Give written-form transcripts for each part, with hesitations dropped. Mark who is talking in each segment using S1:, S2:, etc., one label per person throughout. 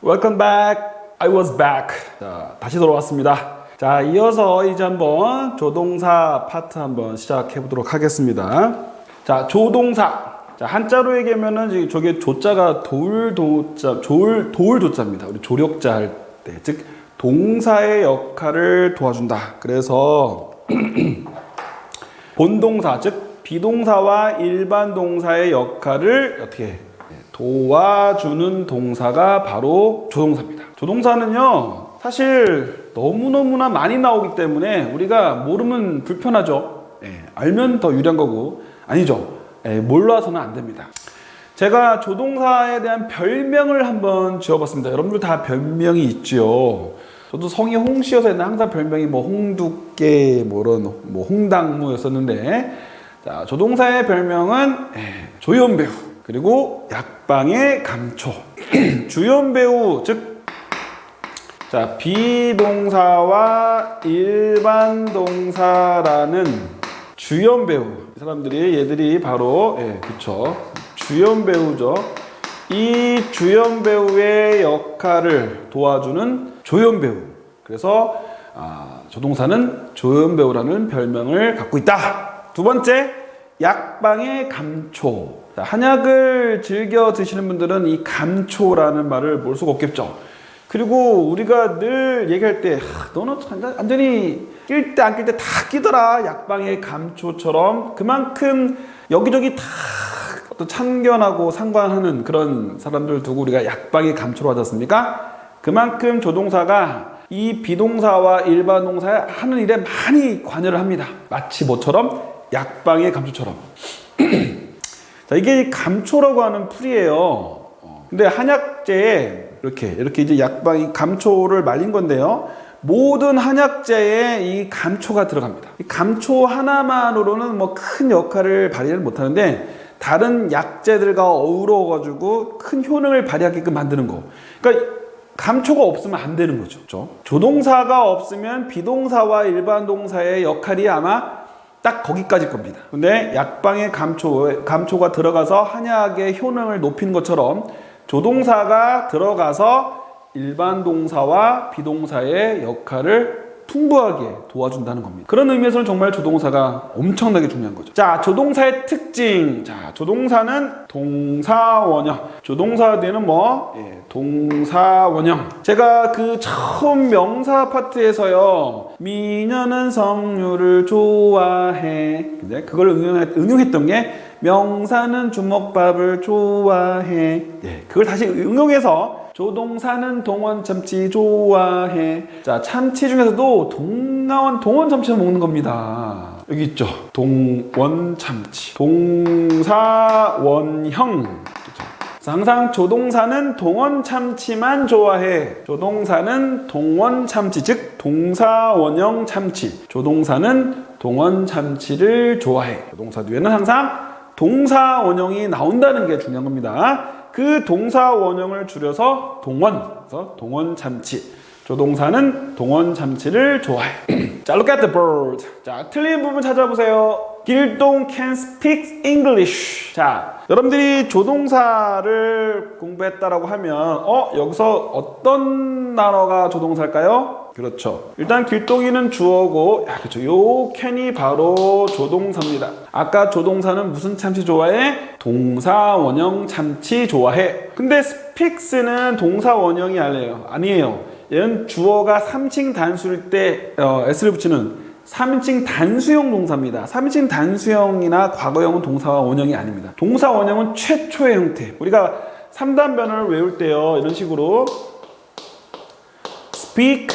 S1: Welcome back. I was back. 자, 다시 돌아왔습니다. 자, 이어서 이제 한번 조동사 파트 한번 시작해 보도록 하겠습니다. 자, 조동사. 자, 한자로 얘기하면은 저게 조자가 도울조자입니다. 우리 조력자 할 때, 즉 동사의 역할을 도와준다. 그래서 본동사, 즉 비동사와 일반 동사의 역할을 어떻게 도와주는 동사가 바로 조동사입니다. 조동사는요, 사실 너무너무나 많이 나오기 때문에 우리가 모르면 불편하죠. 알면 더 유리한 거고, 아니죠. 몰라서는 안 됩니다. 제가 조동사에 대한 별명을 한번 지어봤습니다. 여러분들 다 별명이 있죠. 저도 성이 홍씨여서 항상 별명이 뭐 홍두깨, 뭐 홍당무였었는데, 자, 조동사의 별명은 조연배우, 그리고 약방의 감초. 주연배우, 즉, 자, 비동사와 일반 동사라는 주연배우. 이 사람들이, 얘들이 바로, 그쵸. 주연배우죠. 이 주연배우의 역할을 도와주는 조연배우. 그래서, 조동사는 조연배우라는 별명을 갖고 있다. 두 번째, 약방의 감초. 자, 한약을 즐겨 드시는 분들은 이 감초라는 말을 모를 수가 없겠죠. 그리고 우리가 늘 얘기할 때, 너는 완전히 낄 때 안 낄 때 다 끼더라. 약방의 감초처럼. 그만큼 여기저기 다 어떤 참견하고 상관하는 그런 사람들 두고 우리가 약방의 감초로 하지 않습니까? 그만큼 조동사가 이 비동사와 일반 동사에 하는 일에 많이 관여를 합니다. 마치 뭐처럼? 약방의 감초처럼. 자, 이게 감초라고 하는 풀이에요. 근데 한약재에 이렇게 이제 약방이 감초를 말린 건데요. 모든 한약재에 이 감초가 들어갑니다. 이 감초 하나만으로는 뭐 큰 역할을 발휘를 못 하는데 다른 약재들과 어우러가지고 큰 효능을 발휘하게끔 만드는 거. 그러니까 감초가 없으면 안 되는 거죠. 그렇죠? 조동사가 없으면 비동사와 일반 동사의 역할이 아마 딱 거기까지일 겁니다. 근데 약방의 감초가 들어가서 한약의 효능을 높이는 것처럼 조동사가 들어가서 일반 동사와 비동사의 역할을 풍부하게 도와준다는 겁니다. 그런 의미에서는 정말 조동사가 엄청나게 중요한 거죠. 자, 조동사의 특징. 자, 조동사는 동사원형. 조동사 뒤에는 동사원형. 제가 그 처음 명사 파트에서요, 미녀는 석류를 좋아해. 근데 그걸 응용했던 게 명사는 주먹밥을 좋아해. 그걸 다시 응용해서 조동사는 동원 참치 좋아해. 자, 참치 중에서도 동원 참치를 먹는 겁니다. 여기 있죠. 동원 참치. 동사원형. 그렇죠? 항상 조동사는 동원 참치만 좋아해. 조동사는 동원 참치, 즉 동사원형 참치. 조동사는 동원 참치를 좋아해. 조동사 뒤에는 항상 동사원형이 나온다는 게 중요한 겁니다. 그 동사원형을 줄여서 동원, 그래서 동원 참치. 조동사는 동원 참치를 좋아해. 자, look at the bird. 자, 틀린 부분 찾아보세요. 길동 can speak English. 자, 여러분들이 조동사를 공부했다라고 하면 여기서 어떤 단어가 조동사일까요? 그렇죠. 일단 길동이는 주어고, 그렇죠. 요 can이 바로 조동사입니다. 아까 조동사는 무슨 참치 좋아해? 동사원형 참치 좋아해. 근데 speaks는 동사원형이 아니에요. 얘는 주어가 3인칭 단수일 때 s를 붙이는 3인칭 단수형 동사입니다. 3인칭 단수형이나 과거형은 동사와 원형이 아닙니다. 동사 원형은 최초의 형태. 우리가 3단변을 외울 때요, 이런 식으로 speak,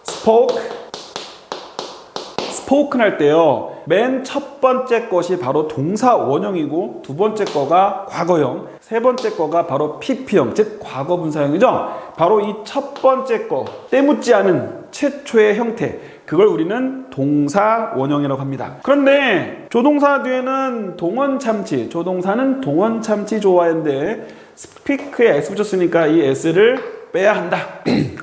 S1: spoke, spoken 할 때요, 맨 첫 번째 것이 바로 동사 원형이고 두 번째 거가 과거형, 세 번째 거가 바로 PP형, 즉 과거분사형이죠. 바로 이 첫 번째 거, 때묻지 않은 최초의 형태, 그걸 우리는 동사 원형이라고 합니다. 그런데 조동사 뒤에는 동원 참치, 조동사는 동원 참치 좋아했는데 speak에 s 붙였으니까 이 s를 빼야 한다.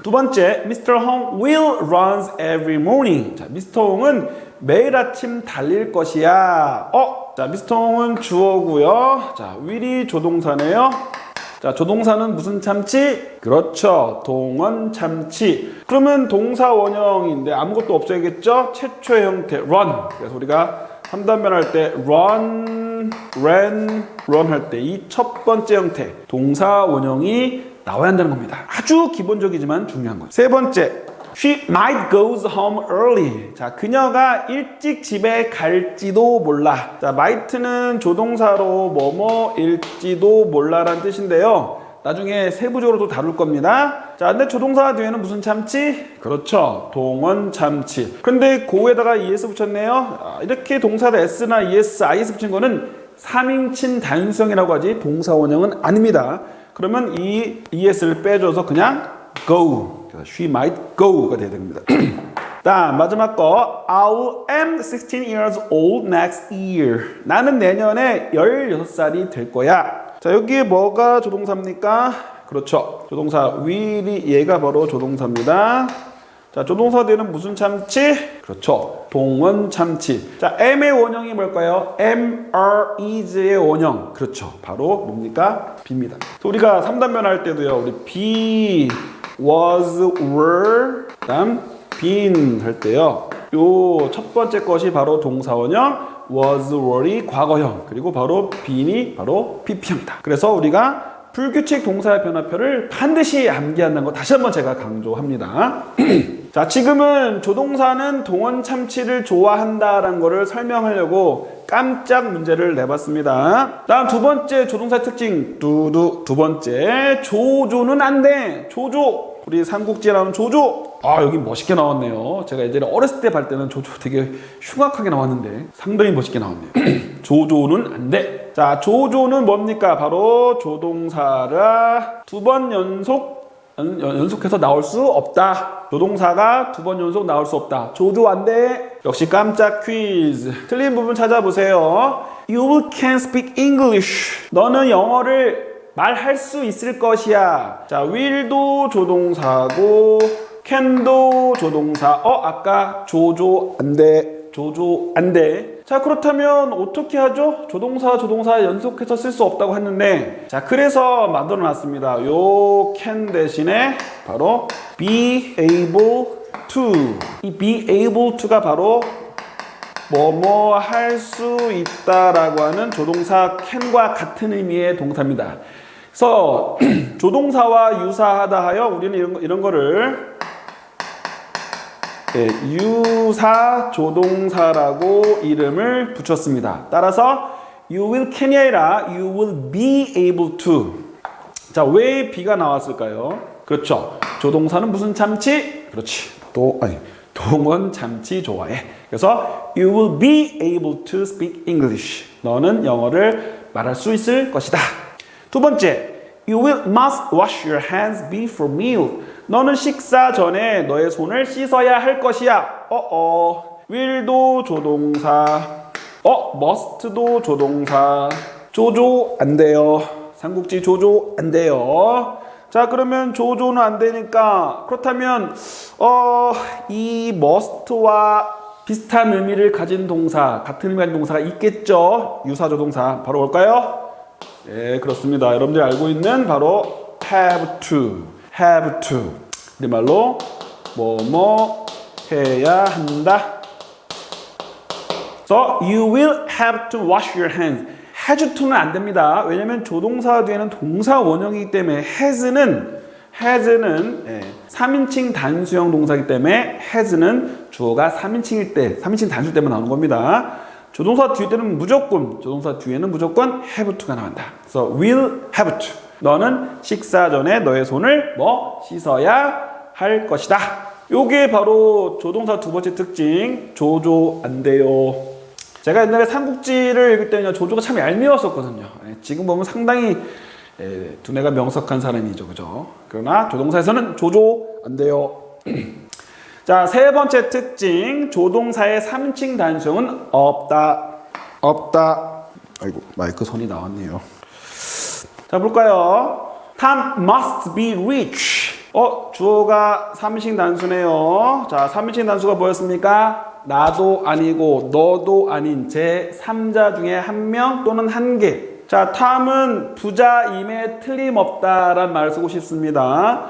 S1: 두 번째, Mr. Hong will run every morning. 자, Mr. Hong은 매일 아침 달릴 것이야. 자, Mr. Hong은 주어고요. 자, will이 조동사네요. 자, 조동사는 무슨 참치? 그렇죠. 동원 참치. 그러면 동사 원형인데 아무것도 없어야겠죠? 최초의 형태 run. 그래서 우리가 3단변 할 때 run, ran, run 할 때 이 첫 번째 형태 동사 원형이 나와야 한다는 겁니다. 아주 기본적이지만 중요한 거예요. 세 번째, she might goes home early. 자, 그녀가 일찍 집에 갈지도 몰라. 자, might는 조동사로 뭐뭐일지도 몰라라는 뜻인데요. 나중에 세부적으로 또 다룰 겁니다. 자, 근데 조동사 뒤에는 무슨 참치? 그렇죠. 동원 참치. 그런데 고에다가 es 붙였네요. 이렇게 동사다 s나 es, is 붙인 거는 3인칭 단수형이라고 하지 동사 원형은 아닙니다. 그러면 이 es를 빼줘서 그냥 go. She might go가 돼야 됩니다. 다음 마지막 거 I am 16 years old next year. 나는 내년에 16살이 될 거야. 자, 여기에 뭐가 조동사입니까? 그렇죠. 조동사 will이 얘가 바로 조동사입니다. 자, 조동사 뒤에는 무슨 참치? 그렇죠. 동원 참치. 자, am의 원형이 뭘까요? am, are, is의 원형. 그렇죠. 바로 뭡니까? be입니다. 우리가 3단변 할 때도요. 우리 be, was, were, 그다음 been 할 때요. 요 첫 번째 것이 바로 동사 원형, was, were이 과거형, 그리고 바로 been이 바로 pp형이다. 그래서 우리가 불규칙 동사의 변화표를 반드시 암기한다는 거 다시 한번 제가 강조합니다. 자, 지금은 조동사는 동원 참치를 좋아한다라는 거를 설명하려고 깜짝 문제를 내봤습니다. 다음 두 번째 조동사의 특징 두 번째 조조는 안 돼. 조조. 우리 삼국지에 나오는 조조. 여기 멋있게 나왔네요. 제가 예전에 어렸을 때 볼 때는 조조 되게 흉악하게 나왔는데 상당히 멋있게 나왔네요. 조조는 안 돼. 자, 조조는 뭡니까? 바로 조동사가 두 번 연속해서 나올 수 없다. 조동사가 두 번 연속 나올 수 없다. 조조 안 돼. 역시 깜짝 퀴즈. 틀린 부분 찾아보세요. You can speak English. 너는 영어를 말할 수 있을 것이야. 자, will도 조동사고 can도 조동사. 아까 조조 안 돼. 조조 안 돼. 자, 그렇다면 어떻게 하죠? 조동사 연속해서 쓸 수 없다고 했는데, 자, 그래서 만들어 놨습니다. 요 can 대신에 바로 be able to. 이 be able to가 바로 뭐뭐 할 수 있다라고 하는 조동사 can과 같은 의미의 동사입니다. 그래서 조동사와 유사하다 하여 우리는 이런 거를 유사 조동사라고 이름을 붙였습니다. 따라서 you will can이 아니라 you will be able to. 자, 왜 be가 나왔을까요? 그렇죠. 조동사는 무슨 참치? 그렇지. 동원 참치 좋아해. 그래서 you will be able to speak English. 너는 영어를 말할 수 있을 것이다. 두 번째, you will must wash your hands before meal. 너는 식사 전에 너의 손을 씻어야 할 것이야. will도 조동사, must도 조동사. 조조 안 돼요. 삼국지 조조 안 돼요. 자, 그러면 조조는 안 되니까, 그렇다면 이 must와 비슷한 의미를 가진 동사, 같은 의미를 가진 동사가 있겠죠. 유사 조동사 바로 뭘까요? 네, 그렇습니다. 여러분들이 알고 있는 바로 have to. 우리말로 뭐뭐 해야 한다. So you will have to wash your hands. has to는 안 됩니다. 왜냐면 조동사 뒤에는 동사 원형이기 때문에 has는 3인칭 단수형 동사이기 때문에 has는 주어가 3인칭일 때, 3인칭 단수 때만 나오는 겁니다. 조동사 뒤에는 무조건 have to가 나온다. 그래서 will have to. 너는 식사 전에 너의 손을 씻어야 할 것이다. 요게 바로 조동사 두 번째 특징, 조조 안 돼요. 제가 옛날에 삼국지를 읽을 때는 조조가 참 얄미웠었거든요. 지금 보면 상당히 두뇌가 명석한 사람이죠, 그죠? 그러나 조동사에서는 조조 안 돼요. 자, 세 번째 특징, 조동사의 3인칭 단수형은 없다. 아이고, 마이크 손이 나왔네요. 자, 볼까요? Tom must be rich. 주어가 3인칭 단수네요. 자, 3인칭 단수가 뭐였습니까? 나도 아니고 너도 아닌 제3자 중에 한 명 또는 한 개. 자, 탐은 부자임에 틀림없다라는 말을 쓰고 싶습니다.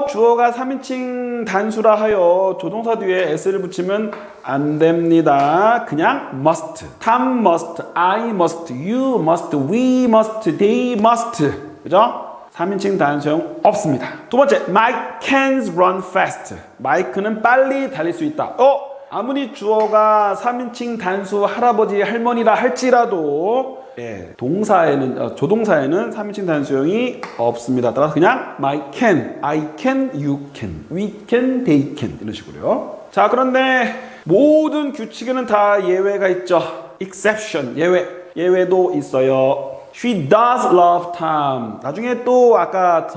S1: 주어가 3인칭 단수라 하여 조동사 뒤에 s를 붙이면 안 됩니다. 그냥 must. 탐 must, I must, you must, we must, they must. 그죠? 3인칭 단수형 없습니다. 두 번째, Mike can run fast. 마이크는 빨리 달릴 수 있다. 아무리 주어가 3인칭 단수 할아버지 할머니라 할지라도 동사에는 조동사에는 3인칭 단수형이 없습니다. 따라서 그냥 my can, I can, you can, we can, they can 이런 식으로요. 자, 그런데 모든 규칙에는 다 예외가 있죠. exception, 예외도 있어요. She does love Tom. 나중에 또 아까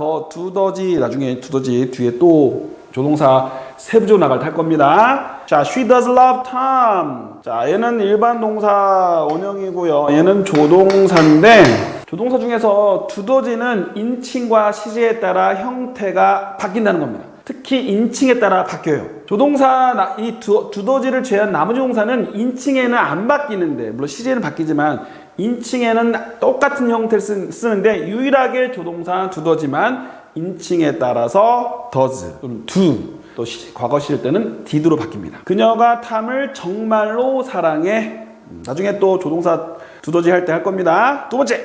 S1: 나중에 두더지 뒤에 또 조동사 세부적으로 나갈 탈 겁니다. 자, she does love Tom. 자, 얘는 일반 동사 원형이고요. 얘는 조동사인데 조동사 중에서 두더지는 인칭과 시제에 따라 형태가 바뀐다는 겁니다. 특히 인칭에 따라 바뀌어요. 조동사 이 두더지를 제외한 나머지 동사는 인칭에는 안 바뀌는데 물론 시제는 바뀌지만 인칭에는 똑같은 형태를 쓰는데 유일하게 조동사 두더지만 인칭에 따라서 does 또는 do 또 과거 시일 때는 did로 바뀝니다. 그녀가 탐을 정말로 사랑해. 나중에 또 조동사 두더지 할 때 할 겁니다. 두 번째,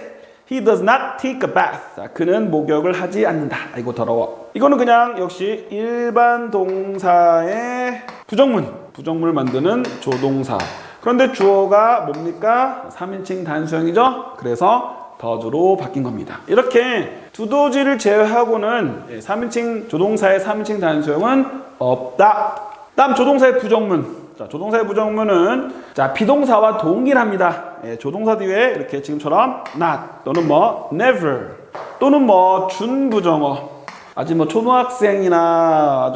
S1: he does not take a bath. 그는 목욕을 하지 않는다. 아이고 더러워. 이거는 그냥 역시 일반 동사의 부정문을 만드는 조동사. 그런데 주어가 뭡니까? 3인칭 단수형이죠. 그래서 does로 바뀐 겁니다. 이렇게 두더지를 제외하고는 3인칭 조동사의 3인칭 단수형은 없다. 다음 조동사의 부정문. 자, 조동사의 부정문은 비동사와 동일합니다. 조동사 뒤에 이렇게 지금처럼 not 또는 never 또는 준부정어. 아직 초등학생이나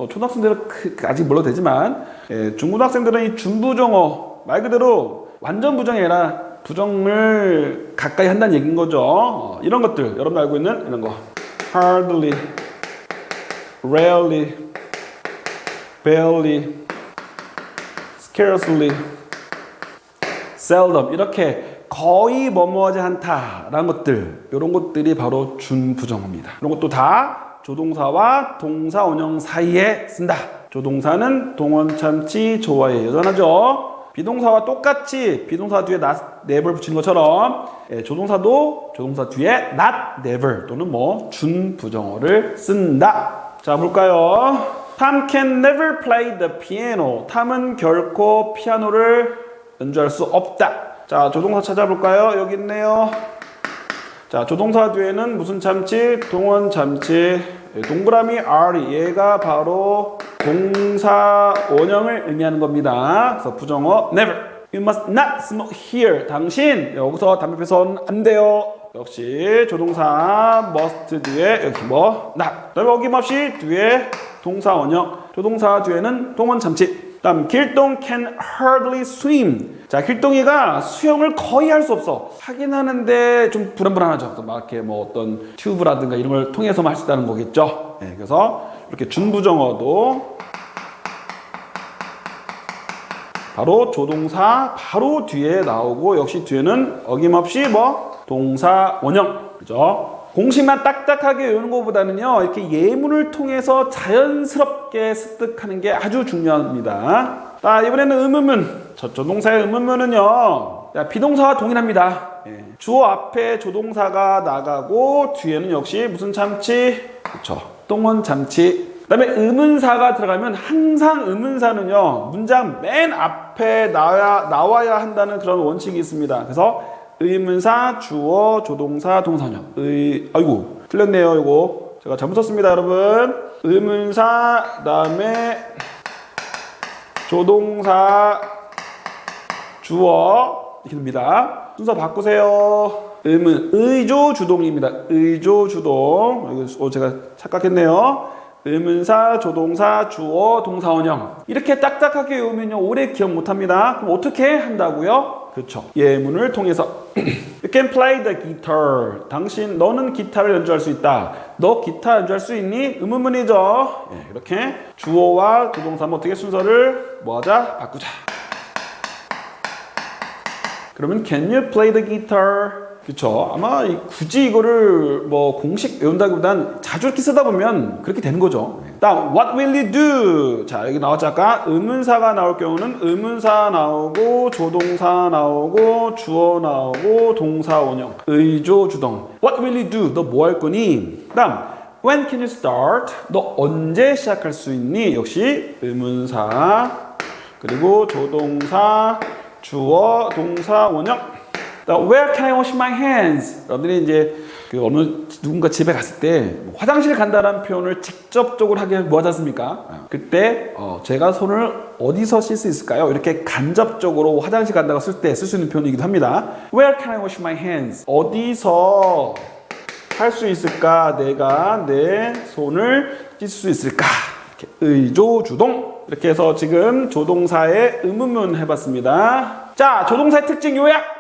S1: 초등학생들은 아직 몰라도 되지만 중고등학생들은 이 준부정어 말 그대로 완전 부정이 아니라 부정을 가까이 한다는 얘기인 거죠. 이런 것들 여러분 알고 있는 이런 거 hardly, rarely, barely, scarcely, seldom 이렇게 거의 뭐뭐하지 않다라는 것들 이런 것들이 바로 준부정어입니다. 이런 것도 다 조동사와 동사 원형 사이에 쓴다. 조동사는 동원 참치 조화에 여전하죠. 비동사와 똑같이 비동사 뒤에 not, never 붙이는 것처럼 조동사도 조동사 뒤에 not, never 또는 준부정어를 쓴다. 자, 볼까요? Tom can never play the piano. 탐은 결코 피아노를 연주할 수 없다. 자, 조동사 찾아볼까요? 여기 있네요. 자, 조동사 뒤에는 무슨 참치? 동원 참치. 동그라미 R이 얘가 바로 동사 원형을 의미하는 겁니다. 그래서 부정어 never. You must not smoke here. 당신 여기서 담배 피워서는 안 돼요. 역시 조동사 must 뒤에 여기 not. 그다음에 어김없이 뒤에 동사 원형. 조동사 뒤에는 동원 참치. 다음 길동 can hardly swim. 자, 길동이가 수영을 거의 할 수 없어. 하긴 하는데 좀 불안불안하죠. 막 이렇게 어떤 튜브라든가 이런 걸 통해서만 할 수 있다는 거겠죠. 그래서 이렇게 준부정어도 바로 조동사 바로 뒤에 나오고 역시 뒤에는 어김없이 동사 원형. 그죠? 공식만 딱딱하게 외우는 것보다는요, 이렇게 예문을 통해서 자연스럽게 습득하는 게 아주 중요합니다. 자, 이번에는 의문문. 조동사의 의문문은요, 비동사와 동일합니다. 주어 앞에 조동사가 나가고 뒤에는 역시 무슨 참치? 그렇죠. 동원 참치. 그 다음에 의문사가 들어가면 항상 의문사는요, 문장 맨 앞에 나와야 한다는 그런 원칙이 있습니다. 그래서 의문사, 주어, 조동사, 동사원형. 아이고, 틀렸네요, 이거. 제가 잘못 썼습니다, 여러분. 의문사, 그다음에 조동사, 주어 이렇게 됩니다. 순서 바꾸세요. 의조 주동입니다. 의조 주동. 이거 제가 착각했네요. 의문사, 조동사, 주어, 동사원형. 이렇게 딱딱하게 외우면요, 오래 기억 못합니다. 그럼 어떻게 한다고요? 그렇죠. 예문을 통해서 You can play the guitar. 너는 기타를 연주할 수 있다. 너 기타 연주할 수 있니? 의문문이죠. 이렇게 주어와 조동사면 어떻게 순서를 뭐하자? 바꾸자. 그러면 Can you play the guitar? 그쵸. 아마 굳이 이거를 뭐 공식 외운다기보단 자주 이렇게 쓰다 보면 그렇게 되는 거죠. 다음, what will you do? 자, 여기 나왔죠. 아까 의문사가 나올 경우는 의문사 나오고, 조동사 나오고, 주어 나오고, 동사 원형, 의조, 주동. What will you do? 너 뭐 할 거니? 다음, when can you start? 너 언제 시작할 수 있니? 역시 의문사, 그리고 조동사, 주어, 동사, 원형. Where can I wash my hands? 여러분들이 이제 그 어느 누군가 집에 갔을 때 화장실 간다라는 표현을 직접적으로 하게 뭐 하지 않습니까? 그때 제가 손을 어디서 씻을 수 있을까요? 이렇게 간접적으로 화장실 간다고 쓸 때 쓸 수 있는 표현이기도 합니다. Where can I wash my hands? 어디서 할 수 있을까? 내가 내 손을 씻을 수 있을까? 이렇게 의조, 주동. 이렇게 해서 지금 조동사의 의문문 해봤습니다. 자, 조동사의 특징 요약.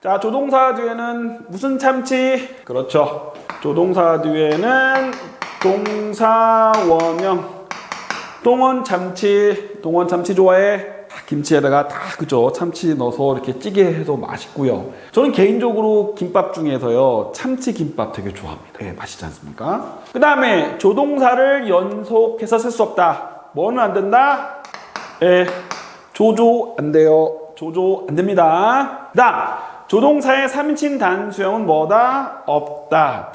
S1: 자, 조동사 뒤에는 무슨 참치? 그렇죠. 조동사 뒤에는 동사 원형. 동원 참치 좋아해? 김치에다가 다 그죠. 참치 넣어서 이렇게 찌개 해서 맛있고요. 저는 개인적으로 김밥 중에서요, 참치 김밥 되게 좋아합니다. 네, 맛있지 않습니까? 그 다음에 조동사를 연속해서 쓸 수 없다. 뭐는 안 된다? 예, 조조 안 돼요. 조조 안 됩니다. 그 다음, 조동사의 3인칭 단수형은 뭐다? 없다.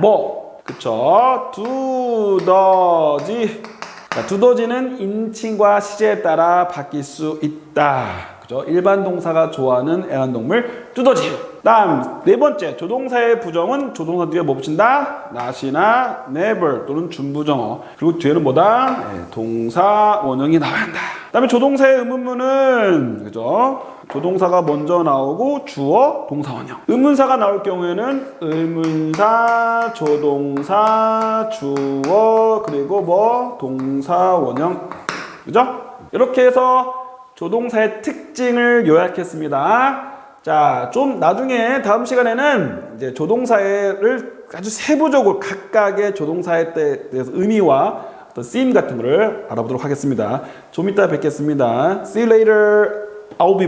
S1: 뭐? 그쵸? 두더지. 자, 두더지는 인칭과 시제에 따라 바뀔 수 있다. 그죠? 일반 동사가 좋아하는 애완동물 두더지. 다음 네 번째, 조동사의 부정은 조동사 뒤에 뭐 붙인다? not이나 never 또는 준부정어. 그리고 뒤에는 뭐다? 네, 동사 원형이 나와야 한다. 다음에 조동사의 의문문은 그죠? 조동사가 먼저 나오고 주어, 동사 원형. 의문사가 나올 경우에는 의문사, 조동사, 주어, 그리고 뭐 동사 원형. 그죠? 이렇게 해서 조동사의 특징을 요약했습니다. 자, 좀 나중에 다음 시간에는 이제 조동사를 아주 세부적으로 각각의 조동사에 대해서 의미와 어떤 쓰임 같은 거를 알아보도록 하겠습니다. 좀 이따 뵙겠습니다. See you later. I'll be